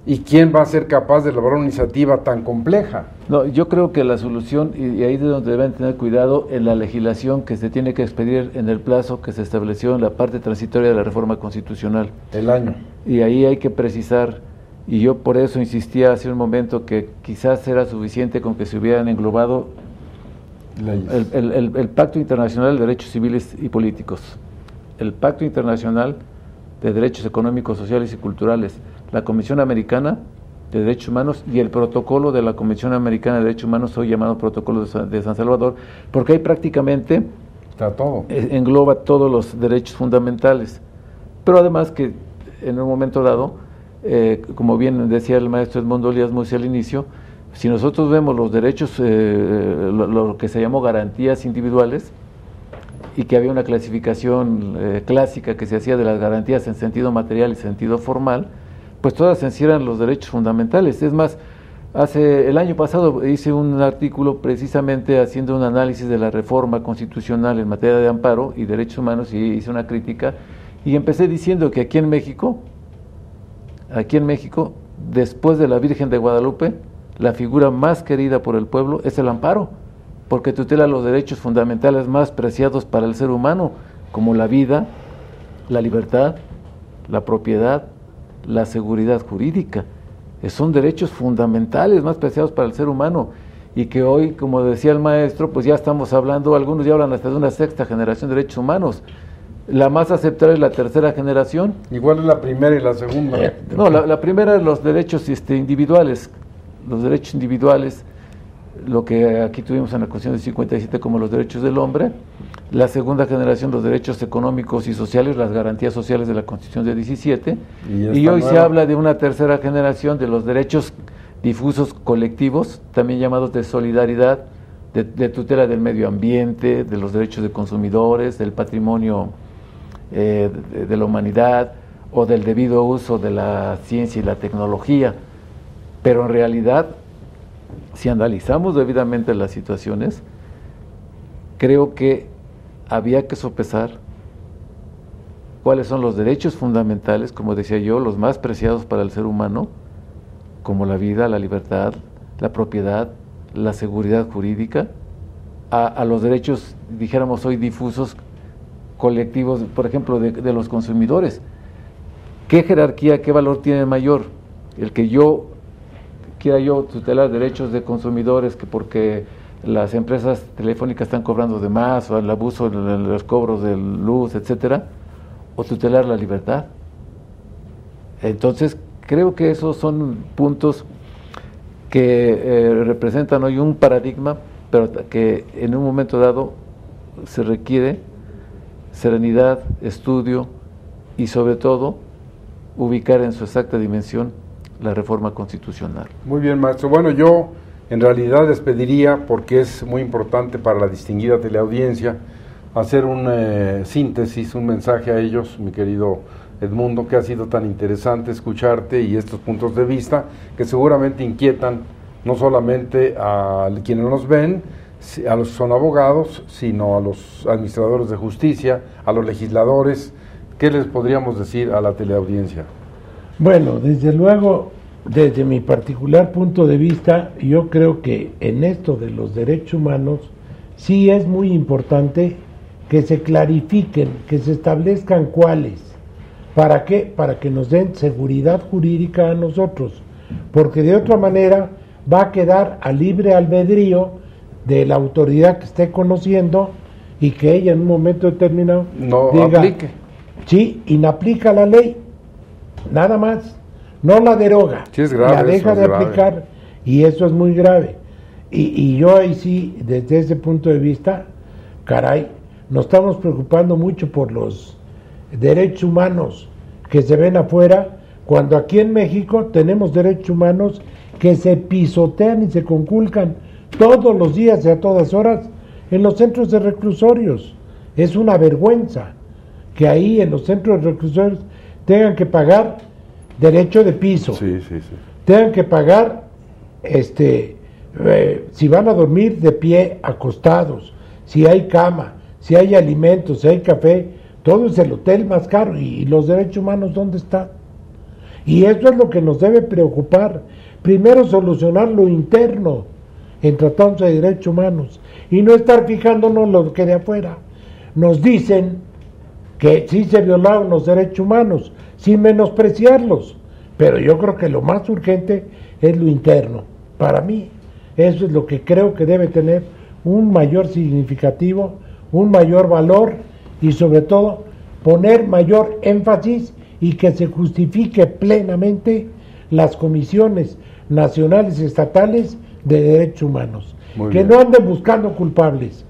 ¿Y quién va a ser capaz de elaborar una iniciativa tan compleja? No, yo creo que la solución, y ahí es donde deben tener cuidado, en la legislación que se tiene que expedir en el plazo que se estableció en la parte transitoria de la reforma constitucional. El año. Y ahí hay que precisar, y yo por eso insistía hace un momento que quizás era suficiente con que se hubieran englobado el Pacto Internacional de Derechos Civiles y Políticos, el Pacto Internacional de Derechos Económicos, Sociales y Culturales, la Comisión Americana de Derechos Humanos y el protocolo de la Comisión Americana de Derechos Humanos, hoy llamado Protocolo de San Salvador, porque ahí prácticamente está todo. Engloba todos los derechos fundamentales, pero además que en un momento dado, como bien decía el maestro Edmundo Elías Murcia al inicio, si nosotros vemos los derechos, lo que se llamó garantías individuales, y que había una clasificación clásica que se hacía de las garantías en sentido material y sentido formal, pues todas encierran los derechos fundamentales. Es más, el año pasado hice un artículo precisamente haciendo un análisis de la reforma constitucional en materia de amparo y derechos humanos, y hice una crítica, y empecé diciendo que aquí en México, después de la Virgen de Guadalupe, la figura más querida por el pueblo es el amparo, porque tutela los derechos fundamentales más preciados para el ser humano, como la vida, la libertad, la propiedad, la seguridad jurídica. Son derechos fundamentales más preciados para el ser humano, y que hoy, como decía el maestro, pues ya estamos hablando, algunos ya hablan hasta de una sexta generación de derechos humanos, La más aceptable es la tercera generación. Igual es la primera y la segunda. No, la primera es los derechos individuales. Los derechos individuales, lo que aquí tuvimos en la Constitución del 57 como los derechos del hombre. La segunda generación, los derechos económicos y sociales, las garantías sociales de la Constitución del 17. Y hoy se habla de una tercera generación de los derechos difusos colectivos, también llamados de solidaridad, de tutela del medio ambiente, de los derechos de consumidores, del patrimonio de la humanidad o del debido uso de la ciencia y la tecnología. Pero en realidad, si analizamos debidamente las situaciones, creo que había que sopesar cuáles son los derechos fundamentales, como decía yo, los más preciados para el ser humano, como la vida, la libertad, la propiedad, la seguridad jurídica, a los derechos, dijéramos hoy, difusos, colectivos, por ejemplo, de los consumidores. ¿Qué jerarquía, qué valor tiene mayor? El que quiera yo tutelar derechos de consumidores que porque las empresas telefónicas están cobrando de más, o el abuso en los cobros de luz, etcétera, o tutelar la libertad. Entonces, creo que esos son puntos que representan hoy un paradigma, pero que en un momento dado se requiere serenidad, estudio y sobre todo ubicar en su exacta dimensión la reforma constitucional. Muy bien, maestro. Bueno, yo en realidad les pediría, porque es muy importante para la distinguida teleaudiencia, hacer una síntesis, un mensaje a ellos, mi querido Edmundo, que ha sido tan interesante escucharte y estos puntos de vista que seguramente inquietan no solamente a quienes nos ven, a los que son abogados, sino a los administradores de justicia, a los legisladores. ¿Qué les podríamos decir a la teleaudiencia? Bueno, desde luego, desde mi particular punto de vista, yo creo que en esto de los derechos humanos sí es muy importante que se clarifiquen, que se establezcan cuáles. ¿Para qué? Para que nos den seguridad jurídica a nosotros, porque de otra manera va a quedar a libre albedrío de la autoridad que esté conociendo y que ella en un momento determinado no diga, aplique. Sí, inaplica la ley, nada más, no la deroga, Sí, es grave, la deja de aplicar grave. Y eso es muy grave. Y yo ahí sí, desde ese punto de vista, caray, nos estamos preocupando mucho por los derechos humanos que se ven afuera, cuando aquí en México tenemos derechos humanos que se pisotean y se conculcan todos los días y a todas horas en los centros de reclusorios. Es una vergüenza que ahí en los centros de reclusorios tengan que pagar derecho de piso, Sí. tengan que pagar si van a dormir de pie, acostados, si hay cama, si hay alimentos, si hay café, todo es el hotel más caro. ¿Y los derechos humanos dónde están? Y eso es lo que nos debe preocupar. Primero solucionar lo interno en tratándose de derechos humanos y no estar fijándonos en lo que de afuera. Nos dicen que sí se violaron los derechos humanos, sin menospreciarlos, pero yo creo que lo más urgente es lo interno. Para mí, eso es lo que creo que debe tener un mayor significativo, un mayor valor y sobre todo poner mayor énfasis y que se justifique plenamente las comisiones nacionales y estatales de derechos humanos. Muy que bien. no anden buscando culpables,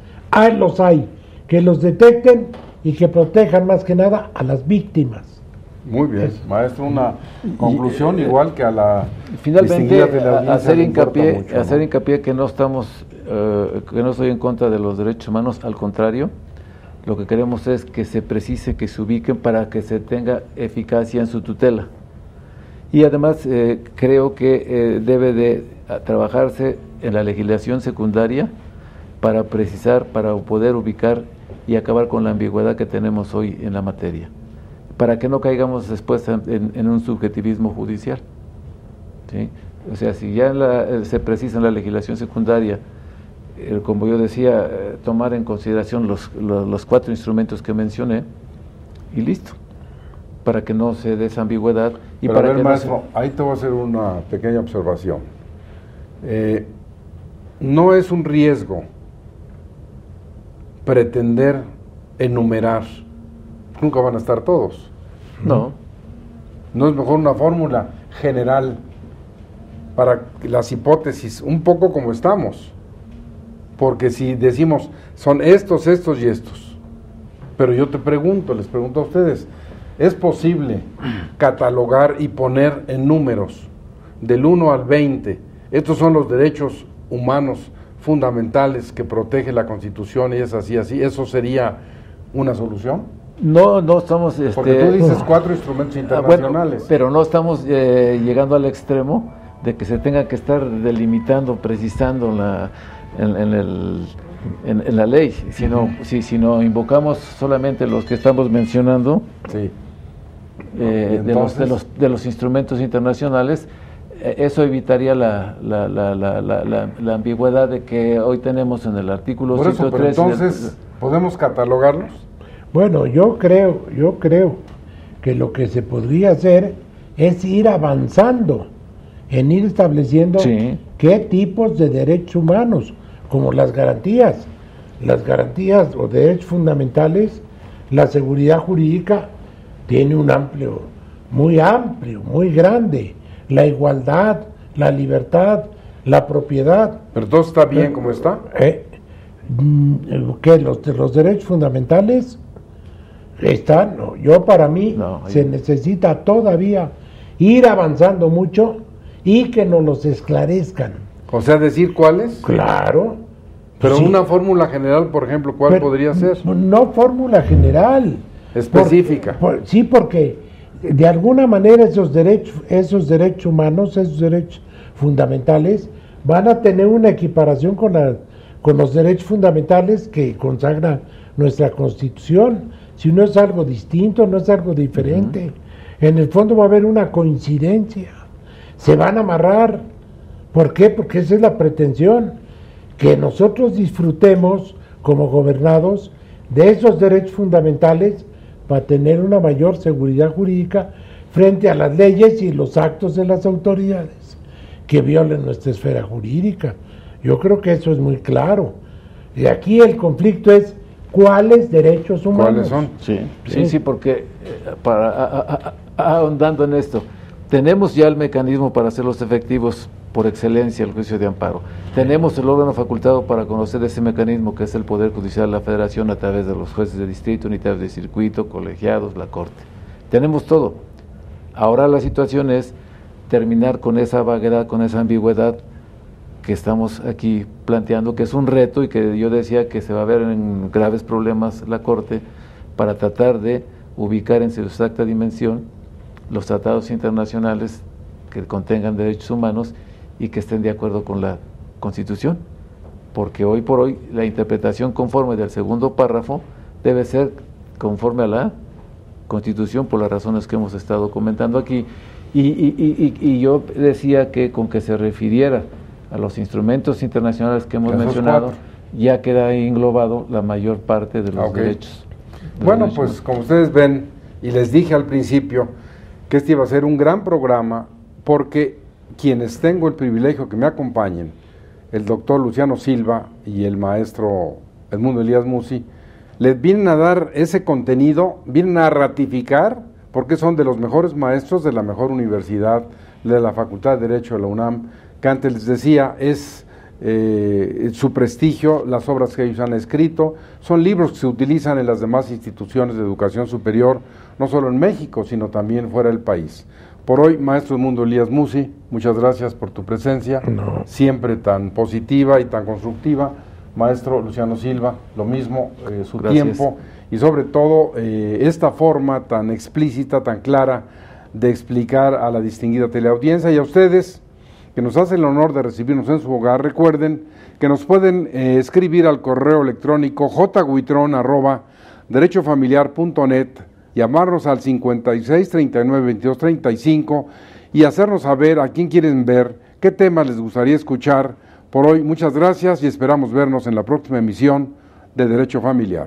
los hay, que los detecten y que protejan más que nada a las víctimas. Muy bien, maestro, una conclusión igual que a la Finalmente, distinguida teleaudiencia hacer le importa hincapié, mucho, ¿no? hincapié que no estamos, que no estoy en contra de los derechos humanos, al contrario, lo que queremos es que se precise, que se ubiquen para que se tenga eficacia en su tutela. Y además creo que debe de trabajarse en la legislación secundaria para precisar, para poder ubicar y acabar con la ambigüedad que tenemos hoy en la materia, para que no caigamos después en un subjetivismo judicial. ¿Sí? O sea, si ya se precisa en la legislación secundaria, como yo decía, tomar en consideración los 4 instrumentos que mencioné, y listo, para que no se dé esa ambigüedad. Y Pero para a ver, que maestro, ahí te voy a hacer una pequeña observación. No es un riesgo pretender enumerar nunca van a estar todos. No. ¿No es mejor una fórmula general para las hipótesis, un poco como estamos? Porque si decimos, son estos, estos y estos, pero yo les pregunto a ustedes, ¿es posible catalogar y poner en números del 1 al 20, estos son los derechos humanos fundamentales que protege la Constitución y es así, eso sería una solución? No estamos... Porque tú dices 4 instrumentos internacionales. Bueno, pero no estamos llegando al extremo de que se tenga que estar delimitando, precisando en la ley, sino invocamos solamente los que estamos mencionando, sí. De los instrumentos internacionales. Eso evitaría la ambigüedad de que hoy tenemos en el artículo 103. Entonces, ¿podemos catalogarlos? Bueno, yo creo que lo que se podría hacer es ir avanzando en ir estableciendo qué tipos de derechos humanos, como las garantías o derechos fundamentales. La seguridad jurídica tiene un muy amplio, muy grande. La igualdad, la libertad, la propiedad. ¿Pero todo está bien como está? ¿Qué? Los derechos fundamentales están, para mí se necesita todavía ir avanzando mucho y que nos los esclarezcan. O sea, ¿decir cuáles? Claro. Pero sí. Una fórmula general, por ejemplo, ¿cuál podría ser? No fórmula general. Específica. Sí, porque de alguna manera esos derechos humanos, esos derechos fundamentales, van a tener una equiparación con los derechos fundamentales que consagra nuestra Constitución. Si no es algo distinto, no es algo diferente. En el fondo va a haber una coincidencia. Se van a amarrar. ¿Por qué? Porque esa es la pretensión, que nosotros disfrutemos como gobernados de esos derechos fundamentales para tener una mayor seguridad jurídica frente a las leyes y los actos de las autoridades que violen nuestra esfera jurídica. Yo creo que eso es muy claro. Y aquí el conflicto es ¿cuáles derechos humanos? ¿Cuáles son? Sí, porque ahondando en esto, tenemos ya el mecanismo para hacerlos efectivos por excelencia, el juicio de amparo. Tenemos el órgano facultado para conocer ese mecanismo, que es el Poder Judicial de la Federación, a través de los jueces de distrito, unidades de circuito, colegiados, la Corte. Tenemos todo. Ahora la situación es terminar con esa vaguedad, con esa ambigüedad que estamos aquí planteando, que es un reto y que yo decía que se va a ver en graves problemas la Corte para tratar de ubicar en su exacta dimensión los tratados internacionales que contengan derechos humanos y que estén de acuerdo con la Constitución, porque hoy por hoy la interpretación conforme del segundo párrafo debe ser conforme a la Constitución, por las razones que hemos estado comentando aquí, y yo decía que con que se refiriera a los instrumentos internacionales que hemos mencionado, ya queda englobado la mayor parte de los derechos. Bueno, pues como ustedes ven, y les dije al principio que este iba a ser un gran programa, porque quienes tengo el privilegio que me acompañen, el doctor Luciano Silva y el maestro Edmundo Elías Musi, les vienen a dar ese contenido, vienen a ratificar, porque son de los mejores maestros de la mejor universidad, de la Facultad de Derecho de la UNAM, que antes les decía, es su prestigio, las obras que ellos han escrito, son libros que se utilizan en las demás instituciones de educación superior, no solo en México, sino también fuera del país. Por hoy, maestro Edmundo Elías Musi, muchas gracias por tu presencia, siempre tan positiva y tan constructiva. Maestro Luciano Silva, lo mismo, su tiempo y sobre todo esta forma tan explícita, tan clara de explicar a la distinguida teleaudiencia y a ustedes que nos hacen el honor de recibirnos en su hogar. Recuerden que nos pueden escribir al correo electrónico jguitron@derechofamiliar.net, llamarnos al 56 39 22 35 y hacernos saber a quién quieren ver, qué temas les gustaría escuchar. Por hoy, muchas gracias y esperamos vernos en la próxima emisión de Derecho Familiar.